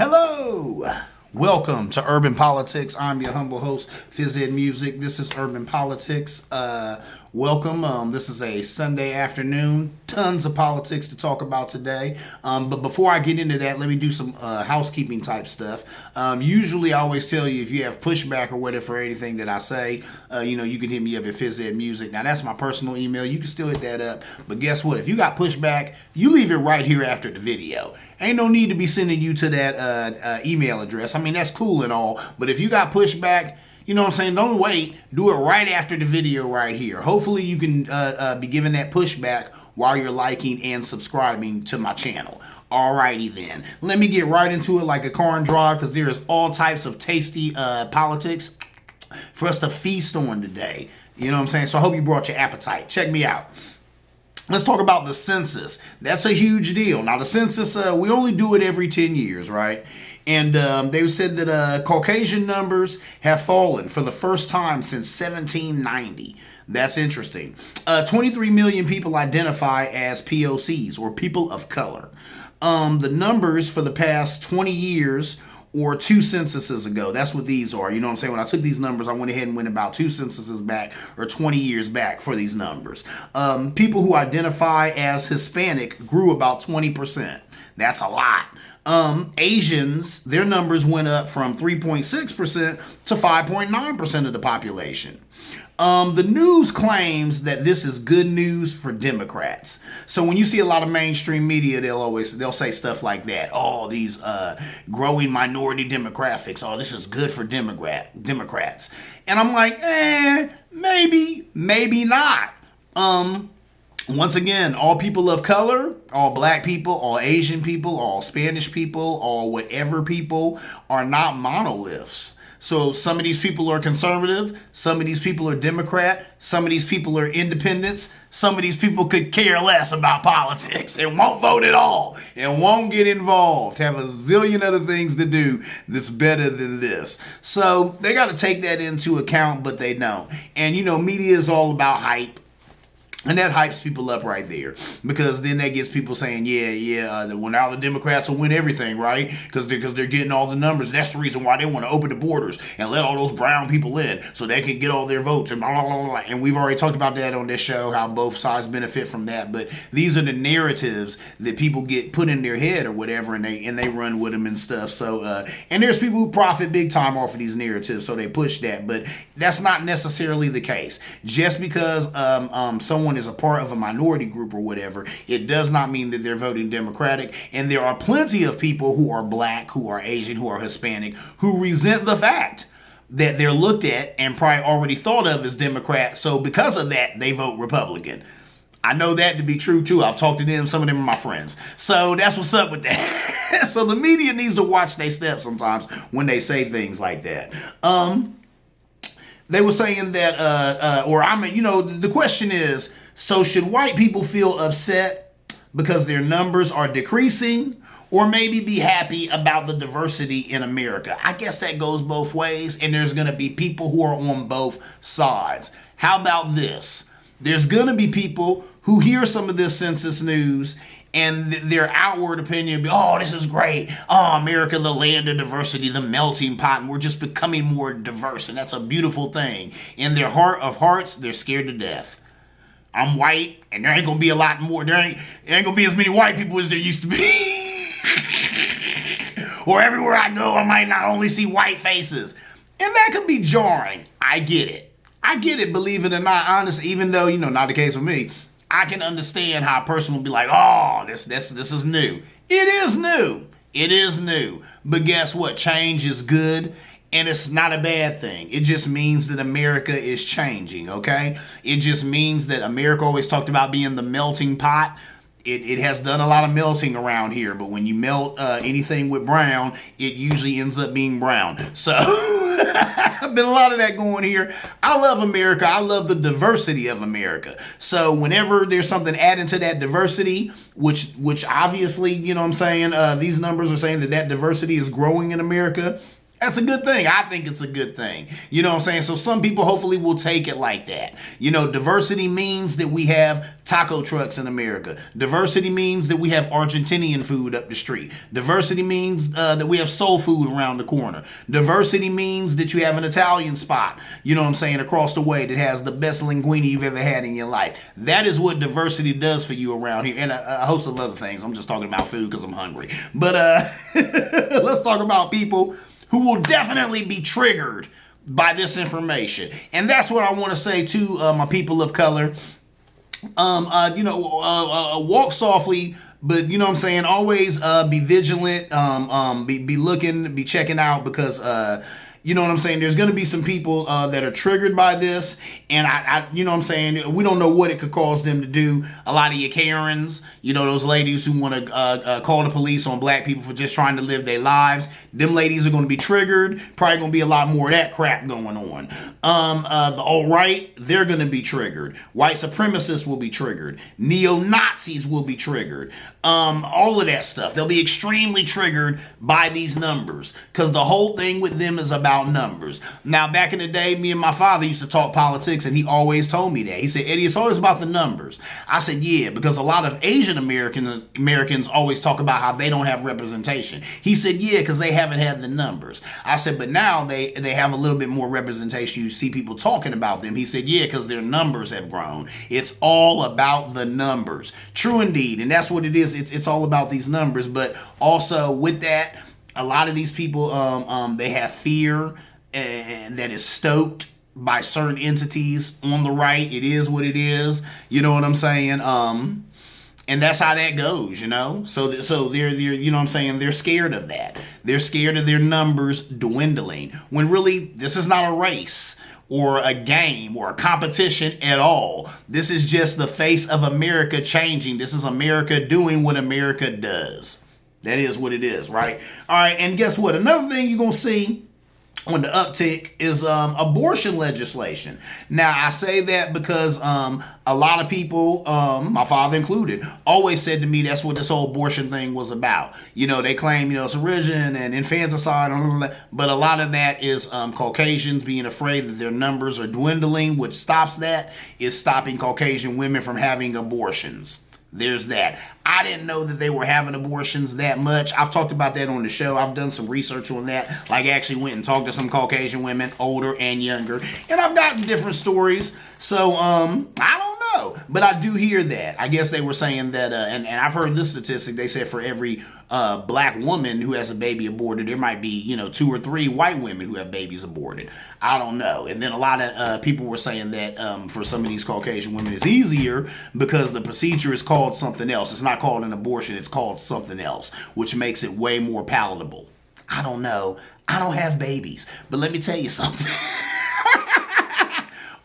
Hello! Welcome to Urban Politics. I'm your humble host, Phys Ed Music. This is Urban Politics. Welcome. This is a Sunday afternoon. Tons of politics to talk about today. But before I get into that, let me do some housekeeping type stuff. Usually I always tell you if you have pushback or whatever for anything that I say, you can hit me up at Phys Ed Music. Now that's my personal email. You can still hit that up. But guess what? If you got pushback, you leave it right here after the video. Ain't no need to be sending you to that email address. I mean, that's cool and all. But if you got pushback, you know what I'm saying? Don't wait. Do it right after the video right here. Hopefully you can be giving that pushback while you're liking and subscribing to my channel. Alrighty then. Let me get right into it like a car and drive because there is all types of tasty politics for us to feast on today. You know what I'm saying? So I hope you brought your appetite. Check me out. Let's talk about the census. That's a huge deal. Now, the census, we only do it every 10 years, right? And they said that Caucasian numbers have fallen for the first time since 1790. That's interesting. 23 million people identify as POCs, or people of color. The numbers for the past 20 years or two censuses ago. That's what these are. You know what I'm saying? When I took these numbers, I went ahead and went about two censuses back or 20 years back for these numbers. People who identify as Hispanic grew about 20%. That's a lot. Asians, their numbers went up from 3.6% to 5.9% of the population. The news claims that this is good news for Democrats. So when you see a lot of mainstream media, they'll say stuff like that. Oh, these growing minority demographics. Oh, this is good for Democrats. And I'm like, maybe not. Once again, all people of color, all black people, all Asian people, all Spanish people, all whatever people are not monoliths. So some of these people are conservative, some of these people are Democrat, some of these people are independents, some of these people could care less about politics and won't vote at all and won't get involved, have a zillion other things to do that's better than this. So they got to take that into account, but they don't. And media is all about hype. And that hypes people up right there because then that gets people saying, well, now the Democrats will win everything, right? Because they're getting all the numbers. That's the reason why they want to open the borders and let all those brown people in so they can get all their votes and blah, blah, blah, blah. And we've already talked about that on this show, how both sides benefit from that. But these are the narratives that people get put in their head or whatever, and they run with them and stuff. So, and there's people who profit big time off of these narratives, so they push that. But that's not necessarily the case. Just because someone is a part of a minority group or whatever, it does not mean that they're voting Democratic. And there are plenty of people who are black, who are Asian, who are Hispanic, who resent the fact that they're looked at and probably already thought of as Democrat. So because of that, they vote Republican. I know that to be true too. I've talked to them. Some of them are my friends. So that's what's up with that. So the media needs to watch their steps sometimes when they say things like that. They were saying that, the question is, so should white people feel upset because their numbers are decreasing, or maybe be happy about the diversity in America? I guess that goes both ways, and there's going to be people who are on both sides. How about this? There's going to be people who hear some of this census news and their outward opinion be, oh, this is great. Oh, America, the land of diversity, the melting pot, and we're just becoming more diverse, and that's a beautiful thing. In their heart of hearts, they're scared to death. I'm white, and there ain't gonna be a lot more. There ain't gonna be as many white people as there used to be. Or everywhere I go, I might not only see white faces. And that could be jarring. I get it, believe it or not, honestly, even though, not the case with me. I can understand how a person will be like, oh, this is new. It is new. But guess what? Change is good. And it's not a bad thing. It just means that America is changing, okay? It just means that America always talked about being the melting pot. It has done a lot of melting around here, but when you melt anything with brown, it usually ends up being brown. So, been a lot of that going here. I love America. I love the diversity of America. So whenever there's something added to that diversity, which obviously, these numbers are saying that diversity is growing in America. That's a good thing. I think it's a good thing. You know what I'm saying? So some people hopefully will take it like that. You know, diversity means that we have taco trucks in America. Diversity means that we have Argentinian food up the street. Diversity means that we have soul food around the corner. Diversity means that you have an Italian spot, you know what I'm saying, across the way that has the best linguine you've ever had in your life. That is what diversity does for you around here. And a host of other things. I'm just talking about food because I'm hungry. But let's talk about people who will definitely be triggered by this information. And that's what I want to say to my people of color. Walk softly, but you know what I'm saying, always be vigilant, be looking, be checking out, because you know what I'm saying, there's going to be some people that are triggered by this, and I you know what I'm saying, we don't know what it could cause them to do. A lot of you Karens, you know, those ladies who want to call the police on black people for just trying to live their lives, them ladies are going to be triggered. Probably going to be a lot more of that crap going on. The alt-right, they're going to be triggered. White supremacists will be triggered. Neo-Nazis will be triggered. All of that stuff. They'll be extremely triggered by these numbers, because the whole thing with them is about numbers. Now, back in the day, me and my father used to talk politics, and he always told me that. He said, Eddie, it's always about the numbers. I said, yeah, because a lot of Asian Americans always talk about how they don't have representation. He said, yeah, because they haven't had the numbers. I said, but now they have a little bit more representation. You see people talking about them. He said, yeah, because their numbers have grown. It's all about the numbers. True indeed. And that's what it is. It's all about these numbers. But also with that, a lot of these people, they have fear and that is stoked by certain entities on the right. It is what it is. You know what I'm saying? And that's how that goes, you know? So they're, you know what I'm saying? They're scared of that. They're scared of their numbers dwindling, when really this is not a race or a game or a competition at all. This is just the face of America changing. This is America doing what America does. That is what it is, right? All right, and guess what? Another thing you're going to see on the uptick is abortion legislation. Now, I say that because a lot of people, my father included, always said to me that's what this whole abortion thing was about. You know, they claim, you know, it's origin and infanticide, but a lot of that is Caucasians being afraid that their numbers are dwindling. Which stops that is stopping Caucasian women from having abortions. There's that. I didn't know that they were having abortions that much. I've talked about that on the show. I've done some research on that. Like, actually went and talked to some Caucasian women, older and younger. And I've gotten different stories. So, I don't know. But I do hear that. I guess they were saying that, and I've heard this statistic. They said for every black woman who has a baby aborted, there might be, you know, 2 or 3 white women who have babies aborted. I don't know. And then a lot of people were saying that for some of these Caucasian women, it's easier because the procedure is called something else. It's not called an abortion. It's called something else, which makes it way more palatable. I don't know. I don't have babies. But let me tell you something.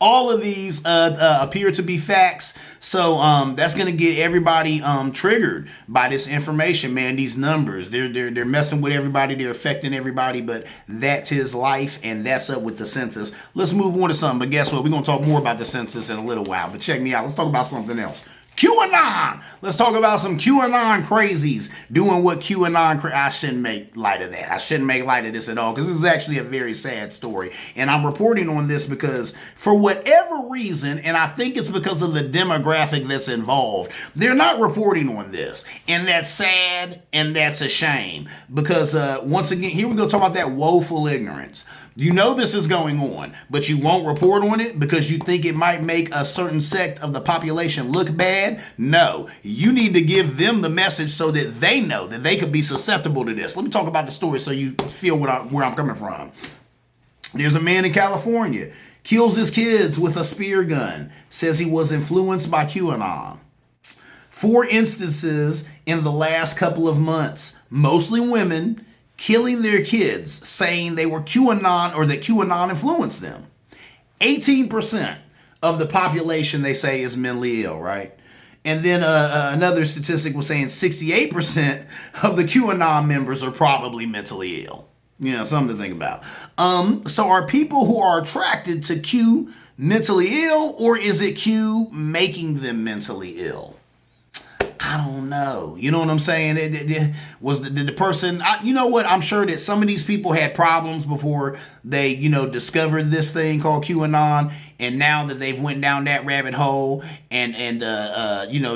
All of these appear to be facts. So that's going to get everybody triggered by this information, man. These numbers, they're messing with everybody. They're affecting everybody. But that's his life, and that's up with the census. Let's move on to something. But guess what? We're going to talk more about the census in a little while. But check me out. Let's talk about something else. QAnon. Let's talk about some QAnon crazies doing what QAnon. I shouldn't make light of that. I shouldn't make light of this at all, because this is actually a very sad story. And I'm reporting on this because for whatever reason, and I think it's because of the demographic that's involved, they're not reporting on this. And that's sad, and that's a shame. Because once again, here we go talk about that woeful ignorance. You know this is going on, but you won't report on it because you think it might make a certain sect of the population look bad? No, you need to give them the message so that they know that they could be susceptible to this. Let me talk about the story so you feel where I'm coming from. There's a man in California, kills his kids with a spear gun, says he was influenced by QAnon. 4 instances in the last couple of months, mostly women, killing their kids, saying they were QAnon or that QAnon influenced them. 18% of the population, they say, is mentally ill, right? And then another statistic was saying 68% of the QAnon members are probably mentally ill. You know, something to think about. So are people who are attracted to Q mentally ill, or is it Q making them mentally ill? I don't know. You know what I'm saying? Did the person, you know what? I'm sure that some of these people had problems before they, discovered this thing called QAnon. And now that they've went down that rabbit hole and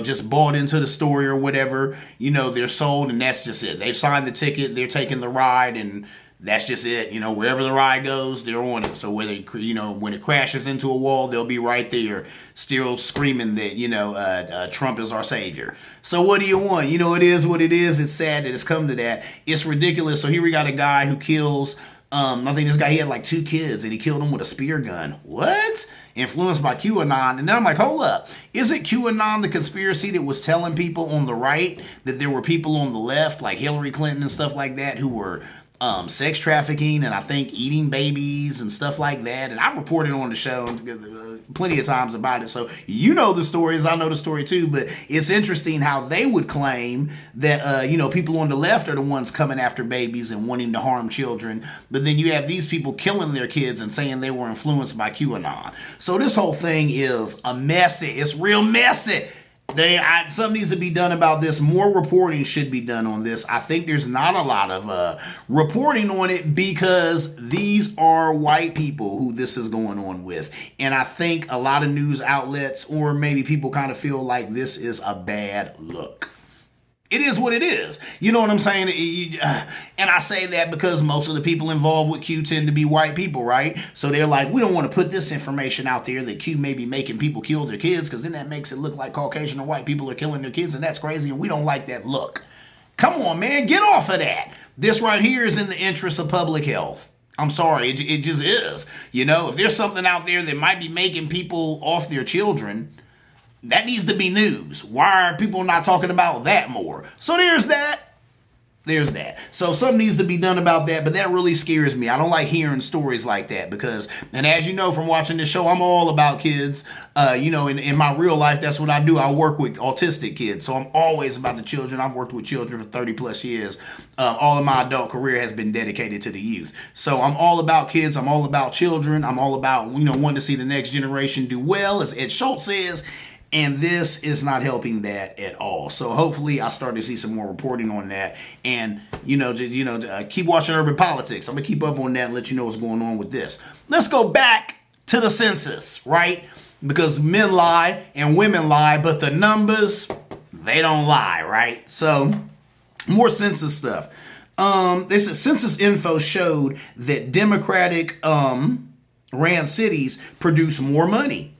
just bought into the story or whatever, they're sold and that's just it. They've signed the ticket, they're taking the ride, and that's just it. Wherever the ride goes, they're on it. So whether, when it crashes into a wall, they'll be right there still screaming that, Trump is our savior. So what do you want? It is what it is. It's sad that it's come to that. It's ridiculous. So here we got a guy who kills, I think this guy, he had like 2 kids and he killed them with a spear gun. What? Influenced by QAnon. And then I'm like, hold up. Isn't QAnon the conspiracy that was telling people on the right that there were people on the left, like Hillary Clinton and stuff like that, who were sex trafficking and I think eating babies and stuff like that? And I've reported on the show plenty of times about it. So the stories, I know the story too, but it's interesting how they would claim that, people on the left are the ones coming after babies and wanting to harm children. But then you have these people killing their kids and saying they were influenced by QAnon. So this whole thing is a messy. It's real messy. Something needs to be done about this. More reporting should be done on this. I think there's not a lot of reporting on it because these are white people who this is going on with. And I think a lot of news outlets or maybe people kind of feel like this is a bad look. It is what it is. You know what I'm saying? And I say that because most of the people involved with Q tend to be white people, right? So they're like, we don't want to put this information out there that Q may be making people kill their kids because then that makes it look like Caucasian or white people are killing their kids, and that's crazy, and we don't like that look. Come on, man, get off of that. This right here is in the interest of public health. I'm sorry, it just is. If there's something out there that might be making people off their children, that needs to be news. Why are people not talking about that more? So there's that. So something needs to be done about that, but that really scares me. I don't like hearing stories like that because, and as you know from watching this show, I'm all about kids. In my real life, that's what I do. I work with autistic kids, so I'm always about the children. I've worked with children for 30 plus years. All of my adult career has been dedicated to the youth. So I'm all about kids. I'm all about children. I'm all about, wanting to see the next generation do well, as Ed Schultz says. And this is not helping that at all. So hopefully I start to see some more reporting on that. And, keep watching Urban Politics. I'm going to keep up on that and let you know what's going on with this. Let's go back to the census, right? Because men lie and women lie, but the numbers, they don't lie, right? So more census stuff. They said census info showed that Democratic ran cities produce more money.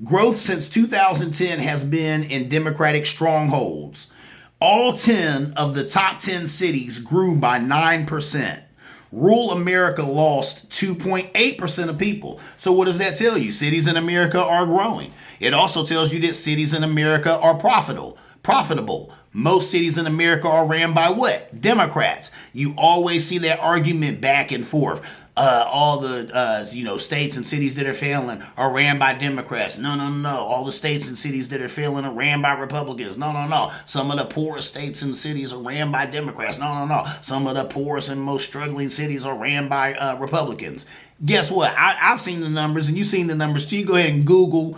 Growth since 2010 has been in Democratic strongholds. All 10 of the top 10 cities grew by 9%. Rural America lost 2.8% of people. So what does that tell you? Cities in America are growing. It also tells you that cities in America are profitable. Most cities in America are ran by what? Democrats. You always see that argument back and forth. All the states and cities that are failing are ran by Democrats. No. All the states and cities that are failing are ran by Republicans. No. Some of the poorest states and cities are ran by Democrats. No. Some of the poorest and most struggling cities are ran by Republicans. Guess what? I've seen the numbers, and you've seen the numbers too. You go ahead and Google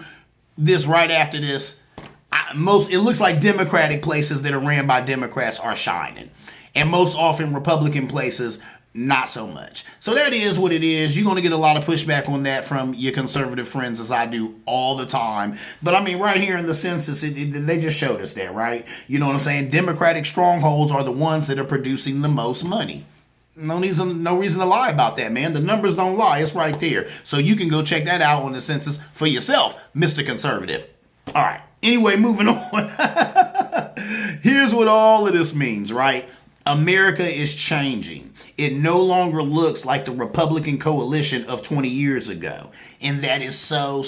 this right after this. It looks like Democratic places that are ran by Democrats are shining, and most often Republican places not so much. So that is what it is. You're going to get a lot of pushback on that from your conservative friends, as I do all the time. But I mean, right here in the census, they just showed us that, right? You know what I'm saying? Democratic strongholds are the ones that are producing the most money. No reason to lie about that, man. The numbers don't lie. It's right there. So you can go check that out on the census for yourself, Mr. Conservative. All right. Anyway, moving on. Here's what all of this means, right? America is changing. It no longer looks like the Republican coalition of 20 years ago. And that is so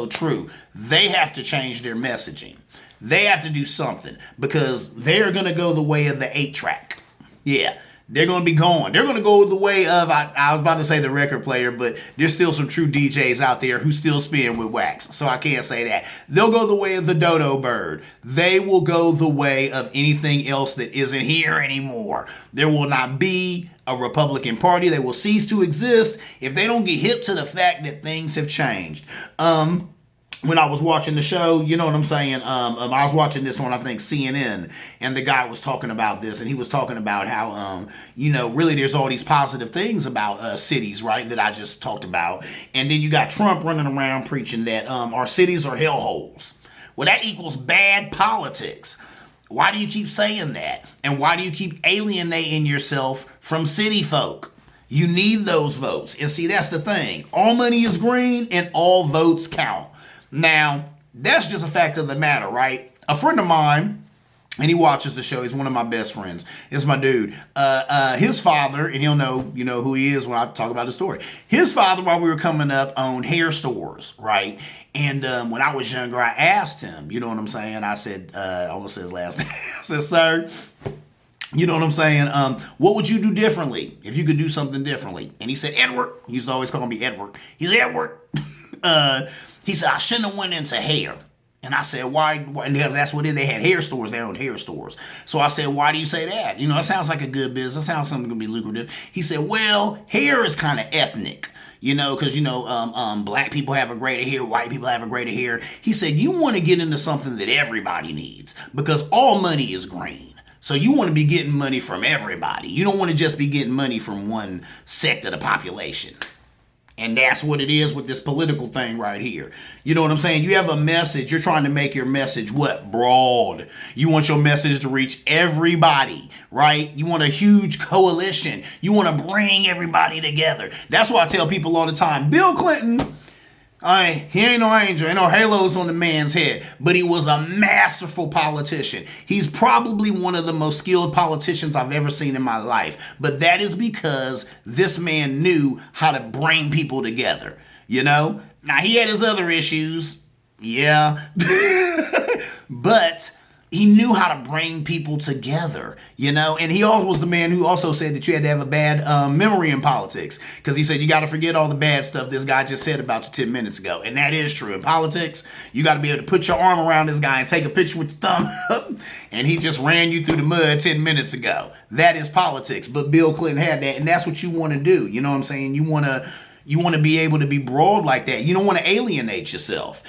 true. They have to change their messaging. They have to do something because they're going to go the way of the 8-track. Yeah. They're going to be going. They're going to go the way of, I was about to say the record player, but there's still some true DJs out there who still spin with wax. So I can't say that. They'll go the way of the dodo bird. They will go the way of anything else that isn't here anymore. There will not be a Republican Party. They will cease to exist if they don't get hip to the fact that things have changed. when I was watching the show, you know what I'm saying? I was watching this on, I think, CNN, and the guy was talking about this, and he was talking about how, really there's all these positive things about cities, right, that I just talked about. And then you got Trump running around preaching that our cities are hellholes. Well, that equals bad politics. Why do you keep saying that? And why do you keep alienating yourself from city folk? You need those votes. And see, that's the thing. All money is green and all votes count. Now, that's just a fact of the matter, right? A friend of mine, and he watches the show. He's one of my best friends. It's my dude. His father, and he'll know, who he is when I talk about the story. His father, while we were coming up, owned hair stores, right? And when I was younger, I asked him, you know what I'm saying? I said, I almost said his last name. I said, sir, you know what I'm saying? What would you do differently if you could do something differently? And he said, Edward. He used to always call me Edward. He's Edward. He said, I shouldn't have went into hair. And I said, why? Because that's what they had hair stores. They owned hair stores. So I said, why do you say that? It sounds like a good business. It sounds something going to be lucrative. He said, well, hair is kind of ethnic. Because, black people have a greater hair, white people have a greater hair. He said, you want to get into something that everybody needs because all money is green. So you want to be getting money from everybody. You don't want to just be getting money from one sect of the population. And that's what it is with this political thing right here. You know what I'm saying? You have a message. You're trying to make your message what? Broad. You want your message to reach everybody, right? You want a huge coalition. You want to bring everybody together. That's why I tell people all the time, Bill Clinton, he ain't no angel. Ain't no halos on the man's head. But he was a masterful politician. He's probably one of the most skilled politicians I've ever seen in my life. But that is because this man knew how to bring people together. Now, he had his other issues. Yeah. But he knew how to bring people together, and he also was the man who also said that you had to have a bad memory in politics because he said you got to forget all the bad stuff this guy just said about you 10 minutes ago. And that is true. In politics, you got to be able to put your arm around this guy and take a picture with your thumb up and he just ran you through the mud 10 minutes ago. That is politics. But Bill Clinton had that, and that's what you want to do. You know what I'm saying? You want to be able to be broad like that. You don't want to alienate yourself.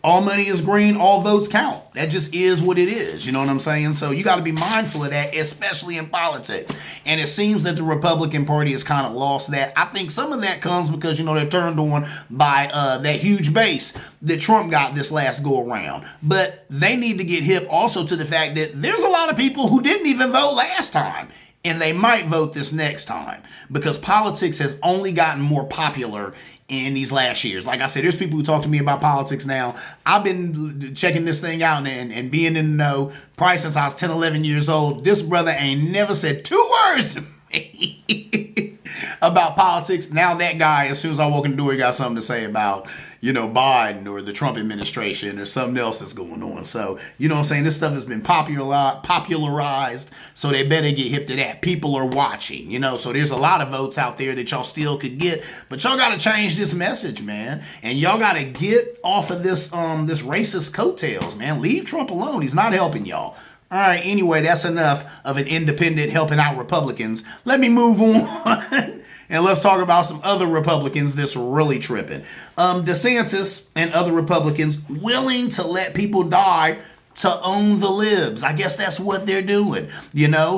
All money is green, all votes count. That just is what it is. You know what I'm saying? So you got to be mindful of that, especially in politics. And it seems that the Republican Party has kind of lost that. I think some of that comes because, they're turned on by that huge base that Trump got this last go around. But they need to get hip also to the fact that there's a lot of people who didn't even vote last time. And they might vote this next time because politics has only gotten more popular in these last years. Like I said, there's people who talk to me about politics now. I've been checking this thing out and being in the know probably since I was 10, 11 years old. This brother ain't never said 2 words to me about politics. Now that guy, as soon as I walk in the door, he got something to say about, Biden or the Trump administration or something else that's going on. So, you know what I'm saying? This stuff has been popularized, so they better get hip to that. People are watching, so there's a lot of votes out there that y'all still could get, but y'all got to change this message, man. And y'all got to get off of this racist coattails, man. Leave Trump alone. He's not helping y'all. All right, anyway, that's enough of an independent helping out Republicans. Let me move on. And let's talk about some other Republicans that's really tripping. DeSantis and other Republicans willing to let people die to own the libs. I guess that's what they're doing,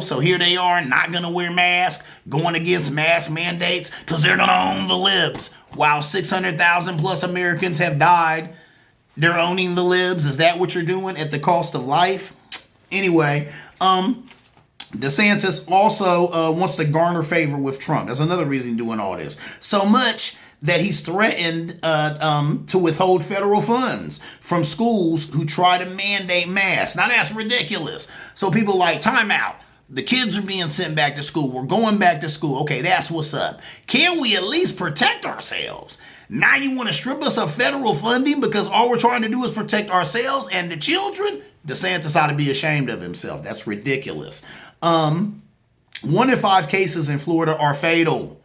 So here they are, not going to wear masks, going against mask mandates because they're going to own the libs. While 600,000 plus Americans have died, they're owning the libs. Is that what you're doing at the cost of life? Anyway, DeSantis also wants to garner favor with Trump. That's another reason doing all this. So much that he's threatened to withhold federal funds from schools who try to mandate masks. Now that's ridiculous. So people like, time out. The kids are being sent back to school. We're going back to school. Okay, that's what's up. Can we at least protect ourselves? Now you want to strip us of federal funding because all we're trying to do is protect ourselves and the children? DeSantis ought to be ashamed of himself. That's ridiculous. 1 in 5 cases in Florida are fatal.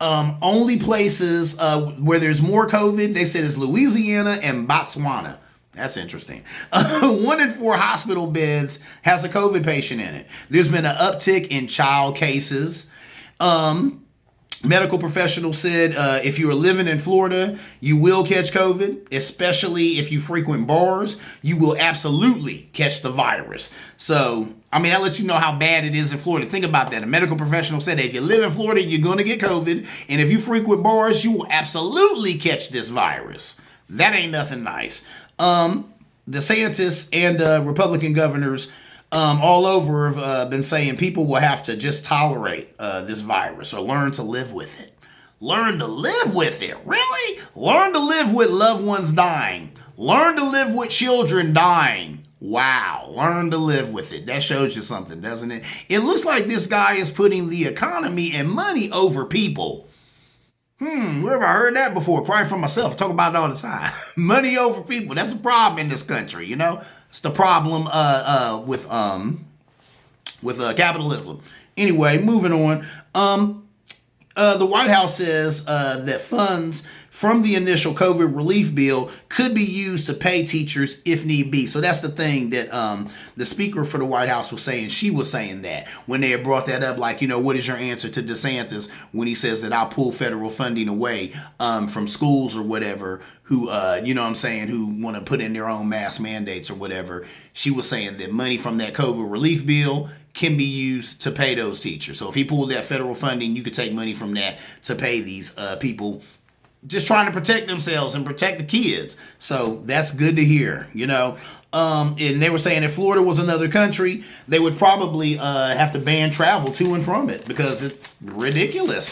Only places where there's more COVID, they said, is Louisiana and Botswana. That's interesting. 1 in 4 hospital beds has a COVID patient in it. There's been an uptick in child cases. Medical professionals said if you are living in Florida, you will catch COVID, especially if you frequent bars. You will absolutely catch the virus. So, I mean, that lets you know how bad it is in Florida. Think about that. A medical professional said that if you live in Florida, you're going to get COVID. And if you frequent bars, you will absolutely catch this virus. That ain't nothing nice. DeSantis and Republican governors all over have been saying people will have to just tolerate this virus or learn to live with it. Learn to live with it. Really? Learn to live with loved ones dying. Learn to live with children dying. Wow. Learn to live with it. That shows you something, doesn't it? It looks like this guy is putting the economy and money over people. Where have I heard that before? Probably from myself. I talk about it all the time. Money over people. That's a problem in this country, you know? It's the problem with capitalism. Anyway, moving on. The White House says that funds from the initial COVID relief bill could be used to pay teachers if need be. So that's the thing that the speaker for the White House was saying. She was saying that when they had brought that up, like, you know, what is your answer to DeSantis when he says that I'll pull federal funding away from schools or whatever who, you know what I'm saying, who want to put in their own mask mandates or whatever. She was saying that money from that COVID relief bill can be used to pay those teachers. So if he pulled that federal funding, you could take money from that to pay these people just trying to protect themselves and protect the kids. So that's good to hear, you know. And they were saying if Florida was another country, they would probably have to ban travel to and from it because it's ridiculous.